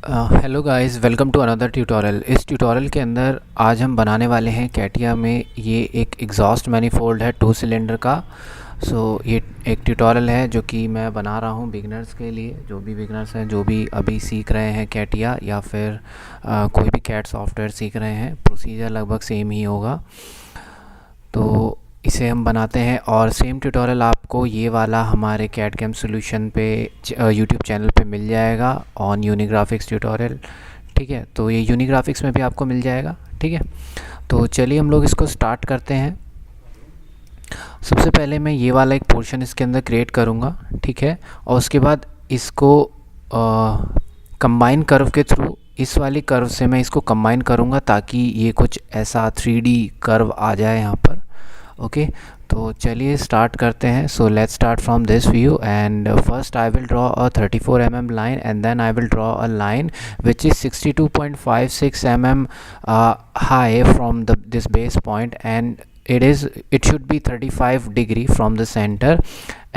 Hello guys, welcome to another tutorial. इस tutorial के अंदर आज हम बनाने वाले हैं कैटिया में ये एक एग्जॉस्ट मैनिफोल्ड है 2 सिलेंडर का। ये एक ट्यूटोरियल है जो कि मैं बना रहा हूँ बिगनर्स के लिए, जो भी बिगनर्स हैं, जो भी अभी सीख रहे हैं कैटिया या फिर कोई भी कैट सॉफ्टवेयर सीख रहे हैं। प्रोसीजर लगभग सेम ही होगा, तो इसे हम बनाते हैं। और सेम ट्यूटोरियल आपको ये वाला हमारे कैट कैम सोल्यूशन पे यूट्यूब चैनल पे मिल जाएगा ऑन यूनिग्राफिक्स ट्यूटोरियल। ठीक है, तो ये यूनिग्राफिक्स में भी आपको मिल जाएगा। ठीक है, तो चलिए हम लोग इसको स्टार्ट करते हैं। सबसे पहले मैं ये वाला एक पोर्शन इसके अंदर क्रिएट करूँगा। ठीक है, और उसके बाद इसको कंबाइन कर्व के थ्रू, इस वाली कर्व से मैं इसको कंबाइन करूँगा ताकि ये कुछ ऐसा 3D कर्व आ जाए यहाँ पर। ओके, तो चलिए स्टार्ट करते हैं। So let's start from this view and first I will draw a 34 mm line and then I will draw a line which is 62.56 mm high from this base point, and it should be 35 degree from the center,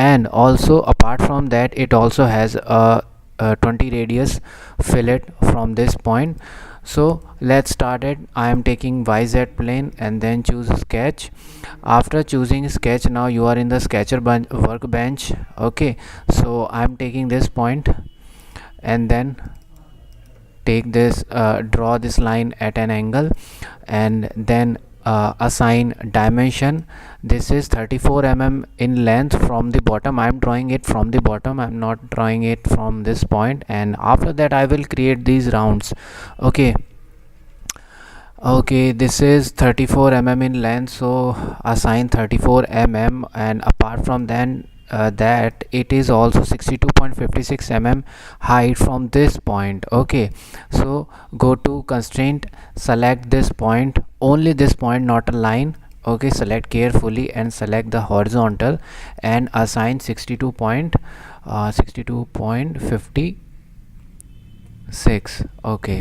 and also apart from that it also has a 20 radius fillet from this point. So let's start it. I am taking YZ plane and then choose sketch. After choosing sketch, now you are in the sketcher workbench. Okay, so I am taking this point and then take this draw this line at an angle, and then assign dimension. This is 34 mm in length from the bottom. I am drawing it from the bottom, I am not drawing it from this point. And after that I will create these rounds. Okay, this is 34 mm in length, so assign 34 mm, and apart from that it is also 62.56 mm height from this point. Okay, so go to constraint, select this point, only this point, not a line. Okay, select carefully and select the horizontal and assign 62.56. Okay,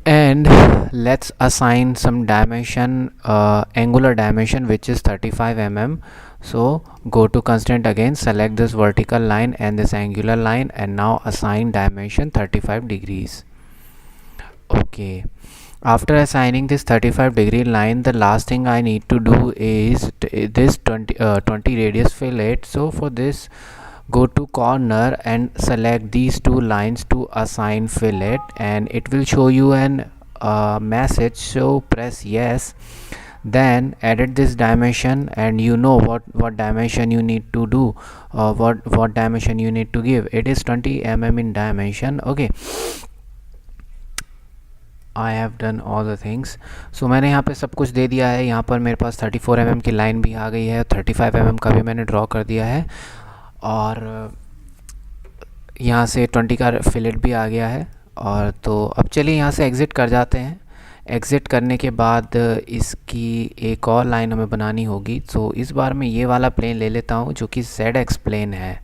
and let's assign some dimension, angular dimension, which is 35 mm. So go to constraint again, select this vertical line and this angular line, and now assign dimension 35 degrees. Okay, after assigning this 35 degree line, the last thing I need to do is this 20 radius fillet. So for this, go to corner and select these two lines to assign fillet, and it will show you an message, so press yes. Then edit this dimension, and you know what dimension you need to do, what dimension you need to give. It is 20 mm in dimension. Okay, I have done all the things. So मैंने यहाँ पे सब कुछ दे दिया है। यहाँ पर मेरे पास 34 mm की लाइन भी आ गई है, 35 mm का भी मैंने ड्रॉ कर दिया है, और यहाँ से 20 का फिलेट भी आ गया है। और तो अब चलिए यहाँ से एग्ज़िट कर जाते हैं। एग्ज़िट करने के बाद इसकी एक और लाइन हमें बनानी होगी। तो इस बार मैं ये वाला प्लेन ले लेता हूँ जो कि ZX प्लेन है।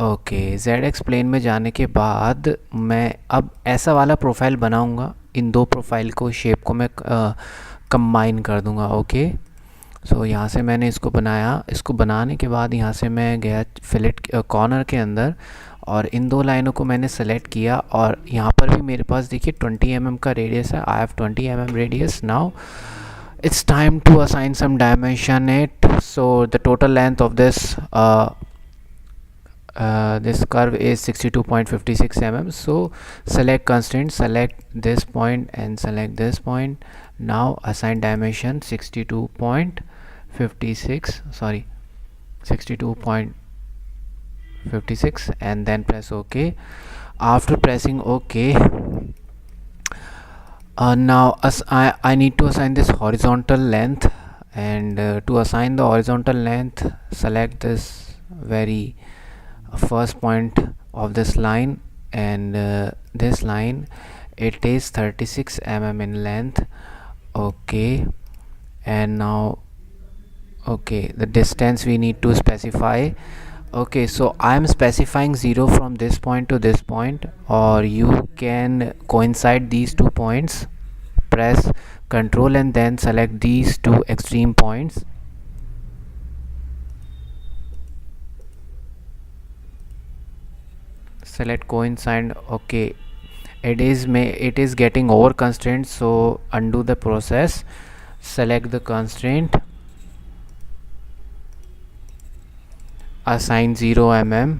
ओके, ZX प्लेन में जाने के बाद मैं अब ऐसा वाला प्रोफाइल बनाऊँगा। इन दो प्रोफाइल को, शेप को मैं कंबाइन कर दूँगा। ओके, सो यहाँ से मैंने इसको बनाया। इसको बनाने के बाद यहाँ से मैं गया फिलेट कॉर्नर के अंदर, और इन दो लाइनों को मैंने सेलेक्ट किया। और यहाँ पर भी मेरे पास देखिए 20 mm का रेडियस है। I have 20 mm radius. Now it's time to assign some dimension it. So the total length of this curve is 62.56 mm. So select constraint, select this point and select this point. Now assign dimension 62.56, sorry, 62.56, and then press OK. After pressing OK, now I need to assign this horizontal length, and to assign the horizontal length, select this very first point of this line, and this line, it is 36 mm in length. Okay, and now okay, the distance we need to specify. Okay, so I am specifying 0 from this point to this point, or you can coincide these two points. Press Ctrl and then select these two extreme points. select coincide. Okay, it is getting over constraint, so undo the process, select the constraint, assign 0 mm.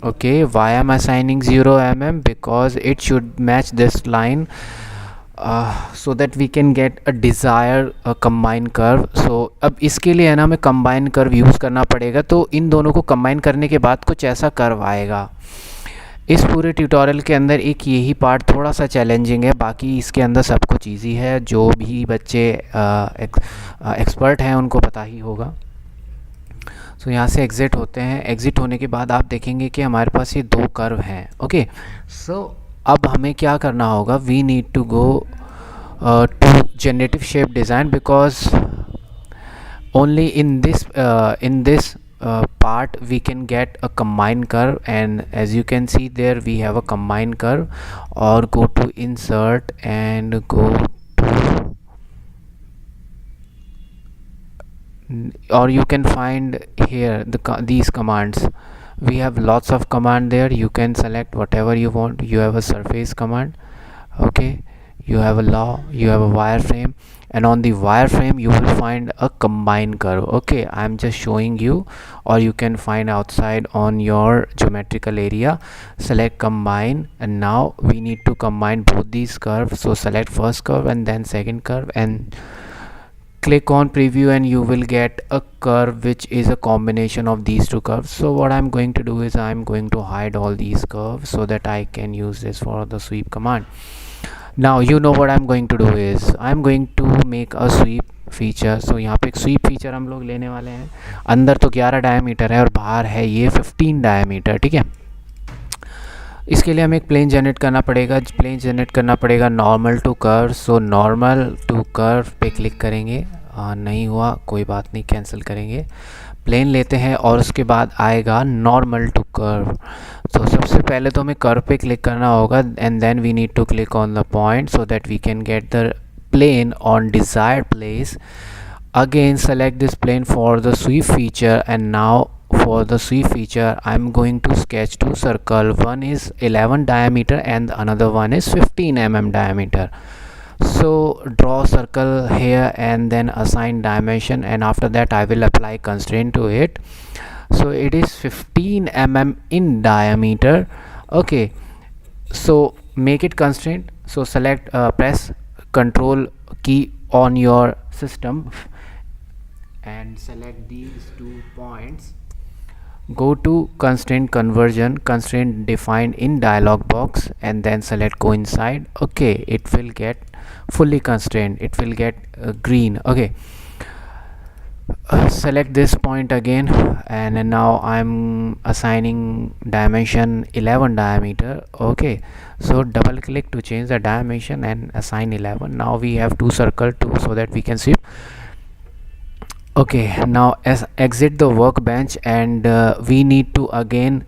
Okay, why am I assigning 0 mm? Because it should match this line, so that we can get a desired combined curve. So अब इसके लिए है ना, हमें combined curve use करना पड़ेगा, तो इन दोनों को combine करने के बाद कुछ ऐसा curve आएगा. इस पूरे ट्यूटोरियल के अंदर एक यही पार्ट थोड़ा सा चैलेंजिंग है, बाकी इसके अंदर सब कुछ ईजी है. जो भी बच्चे एक्सपर्ट हैं उनको पता ही होगा. सो यहाँ से एग्ज़िट होते हैं. एग्ज़िट होने के बाद आप देखेंगे कि हमारे पास ये दो कर्व हैं. ओके, सो अब हमें क्या करना होगा, we need to go to generative shape design, because only in this part we can get a combined curve, and as you can see there we have a combined curve. Or go to insert and go to, or you can find here these commands. We have lots of command there. You can select whatever you want. You have a surface command, okay, you have a law, you have a wireframe, and on the wireframe you will find a combined curve. Okay, I'm just showing you, or you can find outside on your geometrical area. Select combine, and now we need to combine both these curves. So select first curve and then second curve, and click on preview, and you will get a curve which is a combination of these two curves. So what I'm going to do is I'm going to hide all these curves so that I can use this for the sweep command. Now you know what I'm going to do is I'm going to make a sweep feature. So यहाँ पे एक SVEEP feature हम लोग लेने वाले हैं. अंदर तो 11 डायमीटर है और बाहर है ये 15 डायमीटर. ठीक है, इसके लिए हमें एक प्लेन जनरेट करना पड़ेगा. प्लेन जनरेट करना पड़ेगा normal to curve. So normal to curve पे क्लिक करेंगे. नहीं हुआ कोई बात नहीं, कैंसिल करेंगे. प्लेन लेते हैं और उसके बाद आएगा नॉर्मल टू कर्व. तो सबसे पहले तो हमें कर्व पे क्लिक करना होगा, and then we need to click on the point so that we can get the plane on desired place. Again select this plane for the sweep feature, and now for the sweep feature I'm going to sketch two circle. One is 11 diameter and another one is 15 mm diameter. So draw circle here and then assign dimension, and after that I will apply constraint to it. So it is 15 mm in diameter. Okay, so make it constraint. So select press control key on your system and select these 2 points. Go to constraint conversion, constraint defined in dialog box, and then select coincide. Okay, it will get fully constrained, it will get green. Okay, select this point again, and now I'm assigning dimension 11 diameter. Okay, so double click to change the dimension and assign 11. Now we have two circle too, so that we can sweep. Okay, now exit the workbench, and we need to again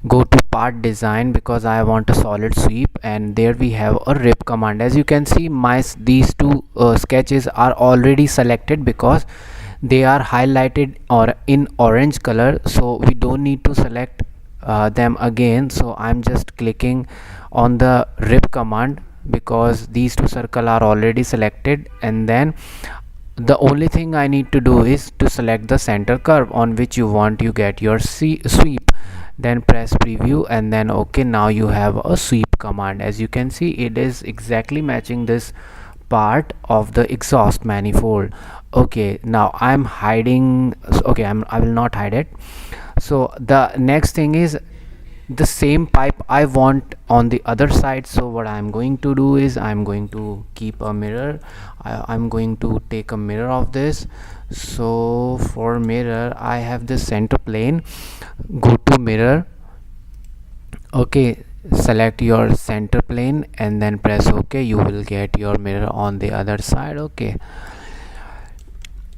go to part design because I want a solid sweep, and there we have a rip command. As you can see, these two sketches are already selected because they are highlighted or in orange color, so we don't need to select them again. So I'm just clicking on the rip command because these two circles are already selected, and then the only thing I need to do is to select the center curve on which you want to get your sweep. Then press preview, and then okay, now you have a sweep command. As you can see, it is exactly matching this part of the exhaust manifold. Okay, now I'm hiding. Okay, I will not hide it. So the next thing is the same pipe I want on the other side. So what I'm going to do is I'm going to keep a mirror. I'm going to take a mirror of this. So for mirror I have this center plane. Go to mirror. Okay, select your center plane and then press OK. You will get your mirror on the other side. Okay,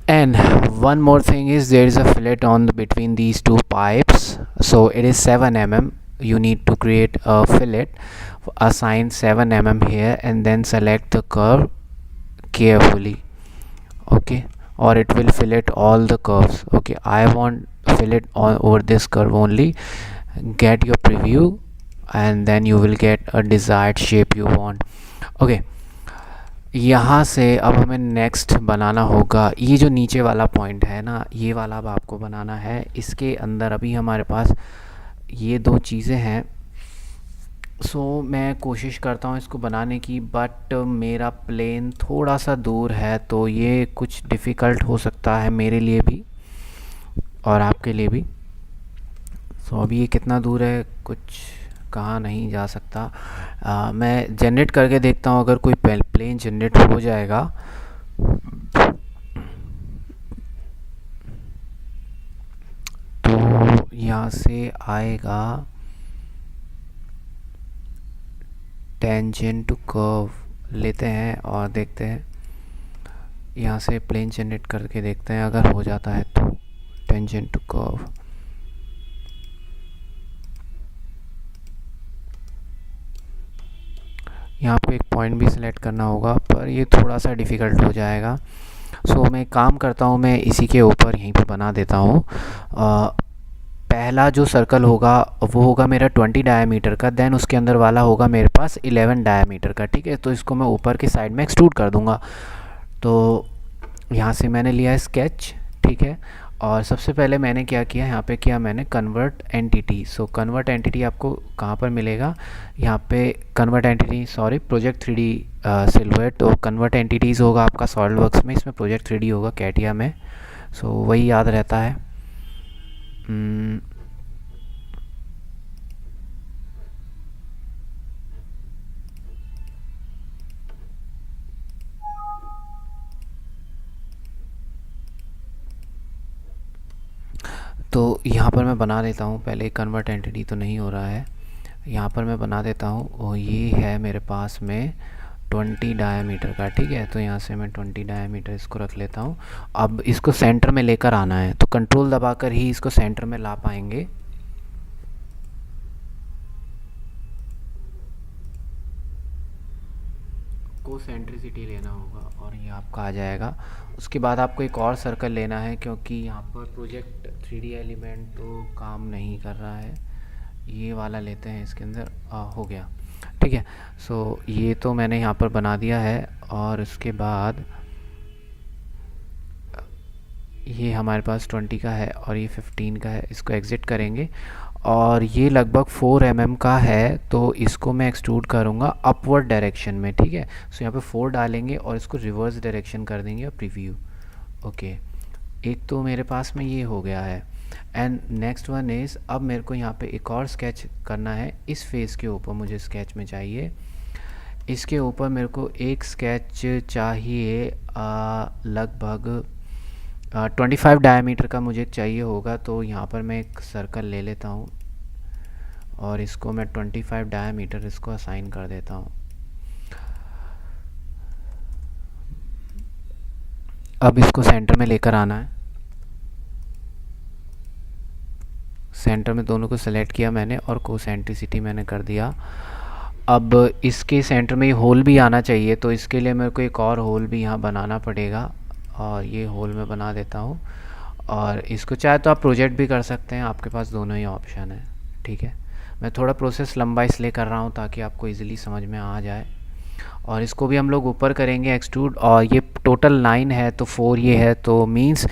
and one more thing is there is a fillet on between these two pipes. So it is 7 mm. You need to create a fillet. Assign 7 mm here, and then select the curve carefully. Okay, or it will fillet all the curves. Okay, I want fillet on over this curve only. Get your preview, and then you will get a desired shape you want. Okay, यहाँ से अब हमें next बनाना होगा ये जो नीचे वाला point है ना, ये वाला अब आपको बनाना है। इसके अंदर अभी हमारे पास ये दो चीज़ें हैं। मैं कोशिश करता हूँ इसको बनाने की, बट मेरा प्लेन थोड़ा सा दूर है तो ये कुछ डिफ़िकल्ट हो सकता है मेरे लिए भी और आपके लिए भी। अभी ये कितना दूर है, कुछ कहाँ नहीं जा सकता। मैं जनरेट करके देखता हूँ, अगर कोई प्लेन जनरेट हो जाएगा तो यहाँ से आएगा टेंजेंट टू कर्व लेते हैं और देखते हैं, यहाँ से प्लेन जनरेट करके देखते हैं, अगर हो जाता है तो टेंजेंट टू कर्व। यहाँ आपको एक पॉइंट भी सिलेक्ट करना होगा, पर ये थोड़ा सा डिफ़िकल्ट हो जाएगा। मैं एक काम करता हूँ, मैं इसी के ऊपर यहीं पे बना देता हूँ। पहला जो सर्कल होगा वो होगा मेरा 20 डायमीटर का, देन उसके अंदर वाला होगा मेरे पास 11 डायमीटर का, ठीक है। तो इसको मैं ऊपर के साइड में एक्सट्रूड कर दूँगा। तो यहाँ से मैंने लिया स्केच, ठीक है। और सबसे पहले मैंने क्या किया, यहाँ पे किया मैंने कन्वर्ट एंटिटी। कन्वर्ट एंटिटी आपको कहाँ पर मिलेगा, यहाँ पे convert entity, sorry, project 3D silhouette. तो कन्वर्ट एंटिटीज़ होगा आपका सॉलिडवर्क्स में, इसमें प्रोजेक्ट 3D होगा कैटिया में। वही याद रहता है। तो यहाँ पर मैं बना देता हूँ, पहले कन्वर्ट एंटिटी तो नहीं हो रहा है, यहाँ पर मैं बना देता हूँ। और ये है मेरे पास में 20 डायमीटर का, ठीक है। तो यहाँ से मैं 20 डायमीटर इसको रख लेता हूँ। अब इसको सेंटर में लेकर आना है, तो कंट्रोल दबाकर ही इसको सेंटर में ला पाएंगे। को सेंट्रिसिटी लेना होगा और ये आपका आ जाएगा। उसके बाद आपको एक और सर्कल लेना है, क्योंकि यहाँ पर प्रोजेक्ट 3D एलिमेंट तो काम नहीं कर रहा है। ये वाला लेते हैं, इसके अंदर हो गया, ठीक है। ये तो मैंने यहाँ पर बना दिया है। और उसके बाद ये हमारे पास 20 का है और ये 15 का है, इसको एग्ज़िट करेंगे। और ये लगभग 4 mm का है, तो इसको मैं एक्सट्रूड करूँगा अपवर्ड डायरेक्शन में, ठीक है। यहाँ पे 4 डालेंगे और इसको रिवर्स डायरेक्शन कर देंगे और प्रीव्यू। ओके, एक तो मेरे पास में ये हो गया है। एंड नेक्स्ट वन इज़, अब मेरे को यहाँ पे एक और स्केच करना है। इस फेस के ऊपर मुझे स्केच में चाहिए, इसके ऊपर मेरे को एक स्केच चाहिए लगभग 25 डायमीटर का मुझे चाहिए होगा। तो यहाँ पर मैं एक सर्कल ले लेता हूँ और इसको मैं 25 डायमीटर इसको असाइन कर देता हूँ। अब इसको सेंटर में लेकर आना है। सेंटर में दोनों को सेलेक्ट किया मैंने और कोसेंट्रिसिटी मैंने कर दिया। अब इसके सेंटर में होल भी आना चाहिए, तो इसके लिए मेरे को एक और होल भी यहाँ बनाना पड़ेगा और ये होल मैं बना देता हूँ। और इसको चाहे तो आप प्रोजेक्ट भी कर सकते हैं, आपके पास दोनों ही ऑप्शन है, ठीक है। मैं थोड़ा प्रोसेस लंबा इसलिए कर रहा हूँ ताकि आपको इजीली समझ में आ जाए। और इसको भी हम लोग ऊपर करेंगे एक्सट्रूड। और ये टोटल 9 है तो 4 ये है, तो means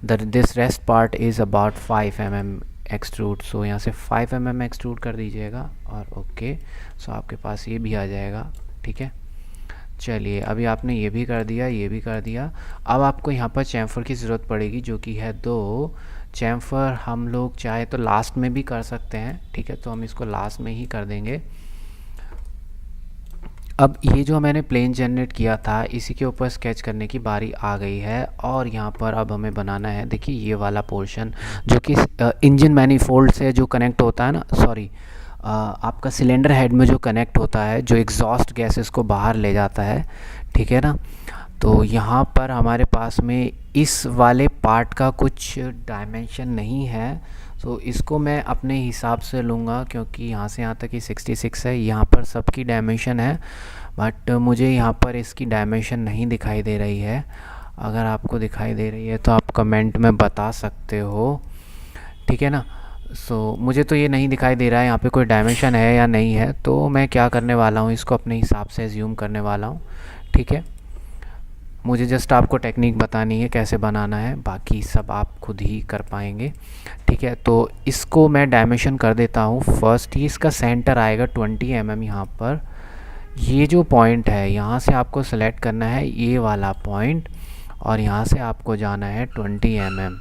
this rest part is about 5 mm extrude. यहाँ से 5 mm एक्सट्रूड कर दीजिएगा और ओके। आपके पास ये भी आ जाएगा, ठीक है। चलिए, अभी आपने ये भी कर दिया, ये भी कर दिया। अब आपको यहाँ पर चैम्फर की ज़रूरत पड़ेगी, जो कि है 2 चैम्फर। हम लोग चाहे तो लास्ट में भी कर सकते हैं, ठीक है। तो हम इसको लास्ट में ही कर देंगे। अब ये जो मैंने प्लेन जनरेट किया था, इसी के ऊपर स्केच करने की बारी आ गई है। और यहाँ पर अब हमें बनाना है, देखिए ये वाला पोर्शन जो कि इंजन मैनिफोल्ड से जो कनेक्ट होता है ना, सॉरी, आपका सिलेंडर हेड में जो कनेक्ट होता है, जो एग्जॉस्ट गैसेस को बाहर ले जाता है, ठीक है ना। तो यहाँ पर हमारे पास में इस वाले पार्ट का कुछ डायमेंशन नहीं है, तो इसको मैं अपने हिसाब से लूँगा, क्योंकि यहाँ से यहाँ तक ही 66 है। यहाँ पर सबकी डायमेंशन है, बट मुझे यहाँ पर इसकी डायमेंशन नहीं दिखाई दे रही है। अगर आपको दिखाई दे रही है तो आप कमेंट में बता सकते हो, ठीक है ना। मुझे तो ये नहीं दिखाई दे रहा है यहाँ पे कोई डायमेंशन है या नहीं है, तो मैं क्या करने वाला हूँ, इसको अपने हिसाब से ज़ूम करने वाला हूँ। ठीक है, मुझे जस्ट आपको टेक्निक बतानी है कैसे बनाना है, बाकी सब आप खुद ही कर पाएंगे। ठीक है, तो इसको मैं डायमेंशन कर देता हूँ। फर्स्ट ही इसका सेंटर आएगा 20 mm यहाँ पर। ये जो पॉइंट है यहाँ से आपको सेलेक्ट करना है ये वाला पॉइंट, और यहाँ से आपको जाना है 20 mm।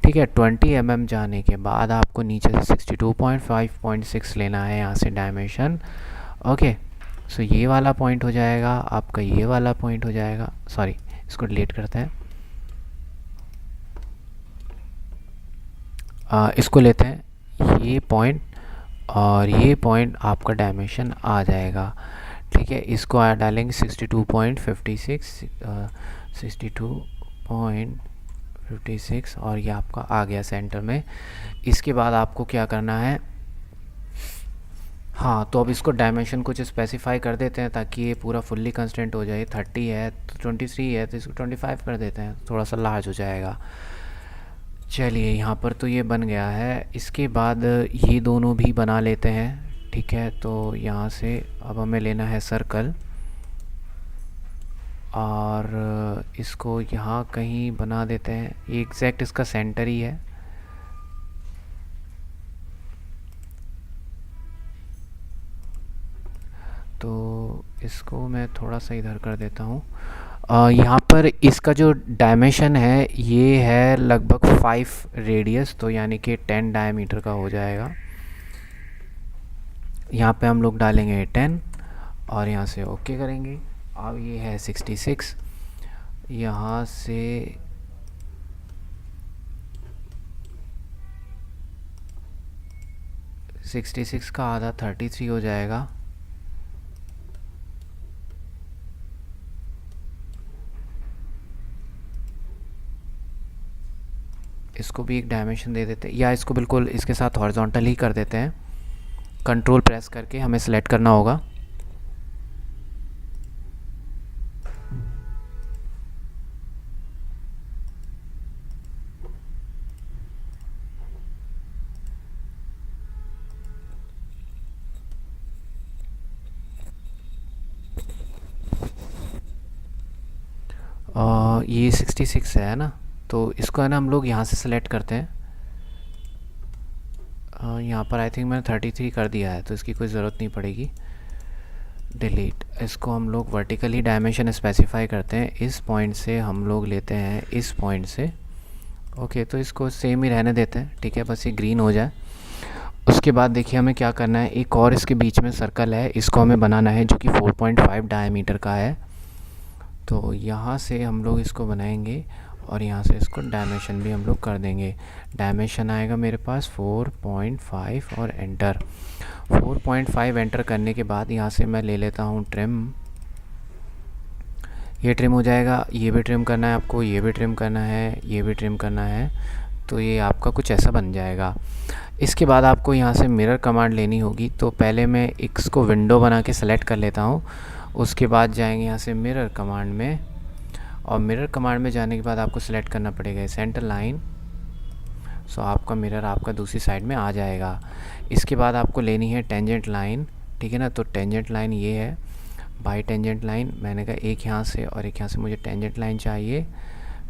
ठीक है, 20 mm जाने के बाद आपको नीचे से 62.5.6 लेना है यहाँ से डायमेंशन। ओके, सो ये वाला पॉइंट हो जाएगा आपका, ये वाला पॉइंट हो जाएगा, सॉरी इसको डिलीट करते हैं। इसको लेते हैं ये पॉइंट, और ये पॉइंट आपका डायमेंशन आ जाएगा। ठीक है, इसको डालेंगे 62.56, 62.56, और ये आपका आ गया सेंटर में। इसके बाद आपको क्या करना है, हाँ, तो अब इसको डायमेंशन कुछ स्पेसिफाई कर देते हैं ताकि ये पूरा फुल्ली कंस्टेंट हो जाए। 30 है तो 23 है तो इसको 25 कर देते हैं, थोड़ा सा लार्ज हो जाएगा। चलिए, यहाँ पर तो ये बन गया है। इसके बाद ये दोनों भी बना लेते हैं। ठीक है, तो यहाँ से अब हमें लेना है सर्कल, और इसको यहाँ कहीं बना देते हैं। ये एग्जैक्ट इसका सेंटर ही है। तो इसको मैं थोड़ा सा इधर कर देता हूँ। यहाँ पर इसका जो डायमेंशन है ये है लगभग 5 रेडियस, तो यानी कि 10 डायमीटर का हो जाएगा। यहाँ पे हम लोग डालेंगे 10 और यहाँ से ओके करेंगे। अब ये है 66, यहाँ से 66 का आधा 33 हो जाएगा। इसको भी एक डायमेंशन दे देते हैं, या इसको बिल्कुल इसके साथ हॉरिजॉन्टल ही कर देते हैं। कंट्रोल प्रेस करके हमें सेलेक्ट करना होगा। ये 66 है ना, तो इसको है ना हम लोग यहाँ से सेलेक्ट करते हैं। यहाँ पर आई थिंक मैंने 33 कर दिया है, तो इसकी कोई ज़रूरत नहीं पड़ेगी। डिलीट। इसको हम लोग वर्टिकली डायमेंशन स्पेसिफाई करते हैं। इस पॉइंट से हम लोग लेते हैं इस पॉइंट से। ओके, तो इसको सेम ही रहने देते हैं। ठीक है, बस ये ग्रीन हो जाए। उसके बाद देखिए हमें क्या करना है, एक और इसके बीच में सर्कल है, इसको हमें बनाना है जो कि 4.5 डायमीटर का है। तो यहाँ से हम लोग इसको बनाएंगे और यहाँ से इसको डायमेंशन भी हम लोग कर देंगे। डायमेंशन आएगा मेरे पास 4.5 और एंटर। 4.5 एंटर करने के बाद यहाँ से मैं ले लेता हूँ ट्रिम। ये ट्रिम हो जाएगा। ये भी ट्रिम करना है आपको, ये भी ट्रिम करना है, ये भी ट्रिम करना है। तो ये आपका कुछ ऐसा बन जाएगा। इसके बाद आपको यहाँ से मिरर कमांड लेनी होगी। तो पहले मैं इसको विंडो बना के सेलेक्ट कर लेता हूँ। उसके बाद जाएंगे यहाँ से मिरर कमांड में, और मिरर कमांड में जाने के बाद आपको सेलेक्ट करना पड़ेगा सेंटर लाइन। सो आपका मिरर आपका दूसरी साइड में आ जाएगा। इसके बाद आपको लेनी है टेंजेंट लाइन। ठीक है ना, तो टेंजेंट लाइन ये है, बाई टेंजेंट लाइन। मैंने कहा एक यहाँ से और एक यहाँ से मुझे टेंजेंट लाइन चाहिए।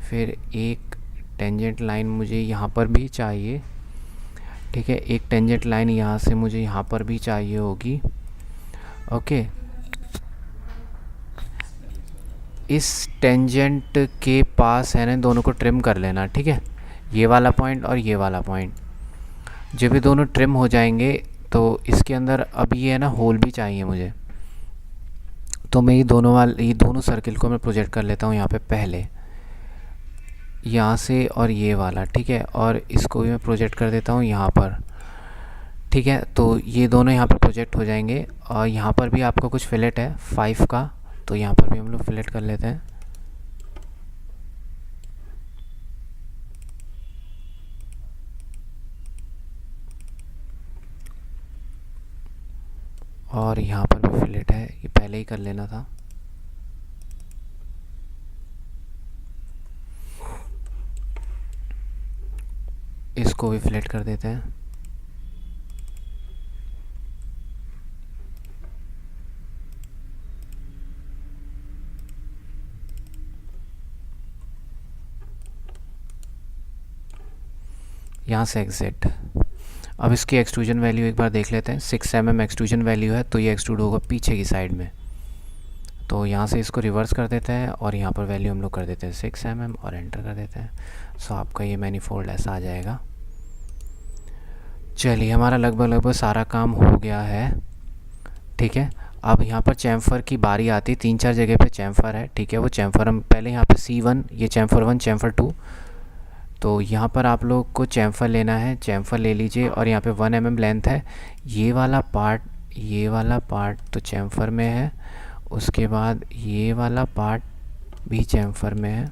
फिर एक टेंजेंट लाइन मुझे यहाँ पर भी चाहिए। ठीक है, एक टेंजेंट लाइन यहाँ से मुझे यहाँ पर भी चाहिए होगी। ओके, इस टेंजेंट के पास है ना दोनों को ट्रिम कर लेना। ठीक है, ये वाला पॉइंट और ये वाला पॉइंट जब ये दोनों ट्रिम हो जाएंगे तो इसके अंदर अभी ये है ना होल भी चाहिए मुझे। तो मैं ये दोनों सर्किल को मैं प्रोजेक्ट कर लेता हूँ यहाँ पे पहले, यहाँ से, और ये वाला। ठीक है, और इसको भी मैं प्रोजेक्ट कर देता हूँ यहाँ पर। ठीक है, तो ये दोनों यहाँ पर प्रोजेक्ट हो जाएंगे। और यहाँ पर भी आपका कुछ फिलेट है 5 का, तो यहाँ पर भी हम लोग फिलेट कर लेते हैं। और यहाँ पर भी फिलेट है, ये पहले ही कर लेना था। इसको भी फिलेट कर देते हैं। यहाँ से एग्जिट। अब इसकी एक्सट्रूजन वैल्यू एक बार देख लेते हैं। 6 mm एक्सट्रूजन वैल्यू है, तो ये एक्सट्रूड होगा पीछे की साइड में। तो यहाँ से इसको रिवर्स कर देते हैं और यहाँ पर वैल्यू हम लोग कर देते हैं 6 mm और एंटर कर देते हैं। सो आपका ये मैनीफोल्ड ऐसा आ जाएगा। चलिए, हमारा लगभग सारा काम हो गया है। ठीक है, अब यहाँ पर चैम्फर की बारी आती है। 3-4 जगह पे चैम्फर है। ठीक है, वो चैम्फर हम पहले यहाँ पे C1, ये चैम्फर 1, चैम्फर 2, तो यहाँ पर आप लोग को चैम्फर लेना है। चैम्फर ले लीजिए और यहाँ पे 1 mm लेंथ है। ये वाला पार्ट तो चैम्फर में है। उसके बाद ये वाला पार्ट भी चैम्फर में है।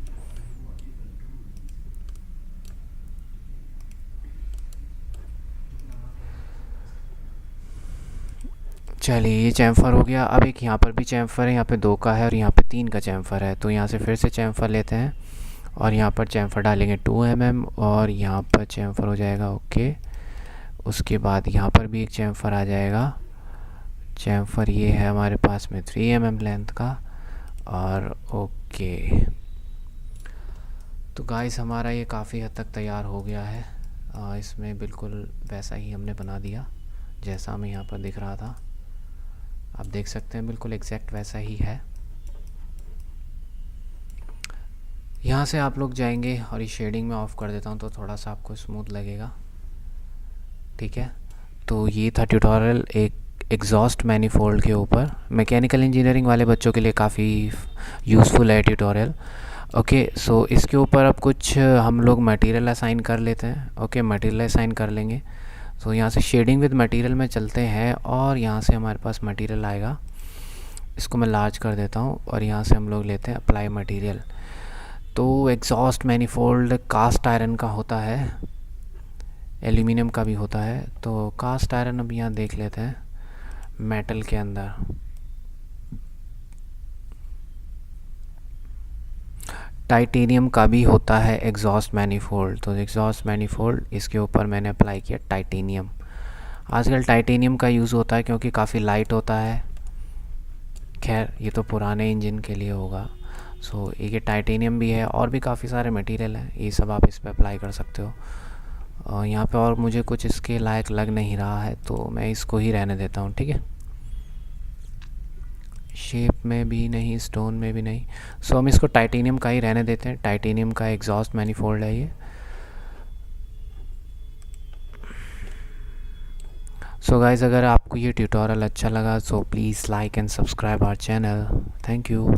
चलिए, ये चैम्फर हो गया। अब एक यहाँ पर भी चैम्फर है, यहाँ पे 2 का है और यहाँ पे 3 का चैम्फर है। तो यहाँ से फिर से चैम्फर लेते हैं और यहाँ पर चैम्फर डालेंगे 2 mm और यहाँ पर चैम्फर हो जाएगा ओके। उसके बाद यहाँ पर भी एक चैम्फर आ जाएगा। चैम्फर ये है हमारे पास में 3 mm लेंथ का और ओके। तो गाइस, हमारा ये काफ़ी हद तक तैयार हो गया है। इसमें बिल्कुल वैसा ही हमने बना दिया जैसा हमें यहाँ पर दिख रहा था। आप देख सकते हैं बिल्कुल एग्जैक्ट वैसा ही है। यहाँ से आप लोग जाएंगे और ये शेडिंग में ऑफ़ कर देता हूँ तो थोड़ा सा आपको स्मूथ लगेगा। ठीक है, तो ये था ट्यूटोरियल एक एग्जॉस्ट मैनीफोल्ड के ऊपर। मैकेनिकल इंजीनियरिंग वाले बच्चों के लिए काफ़ी यूज़फुल है ट्यूटोरियल। ओके, सो इसके ऊपर अब कुछ हम लोग मटेरियल असाइन कर लेते हैं। ओके, मटेरियल असाइन कर लेंगे। तो यहाँ से शेडिंग विद मटेरियल में चलते हैं और यहाँ से हमारे पास मटेरियल आएगा। इसको मैं लार्ज कर देता हूँ और यहाँ से हम लोग लेते हैं अप्लाई मटेरियल। तो एग्जॉस्ट मैनीफोल्ड कास्ट आयरन का होता है, एल्यूमिनियम का भी होता है। तो कास्ट आयरन अब यहाँ देख लेते हैं मेटल के अंदर। टाइटेनियम का भी होता है एग्जॉस्ट मैनीफोल्ड। तो एग्जॉस्ट मैनीफोल्ड, इसके ऊपर मैंने अप्लाई किया टाइटेनियम। आजकल टाइटेनियम का यूज़ होता है क्योंकि काफ़ी लाइट होता है। खैर, ये तो पुराने इंजन के लिए होगा। सो ये टाइटेनियम भी है और भी काफ़ी सारे मटेरियल हैं, ये सब आप इस पर अप्लाई कर सकते हो। यहाँ पे और मुझे कुछ इसके लायक लग नहीं रहा है तो मैं इसको ही रहने देता हूँ। ठीक है, शेप में भी नहीं, स्टोन में भी नहीं। सो हम इसको टाइटेनियम का ही रहने देते हैं। टाइटेनियम का एग्जॉस्ट मैनीफोल्ड है ये। सो गाइज़, अगर आपको ये ट्यूटोरियल अच्छा लगा so please like and subscribe our channel. Thank you.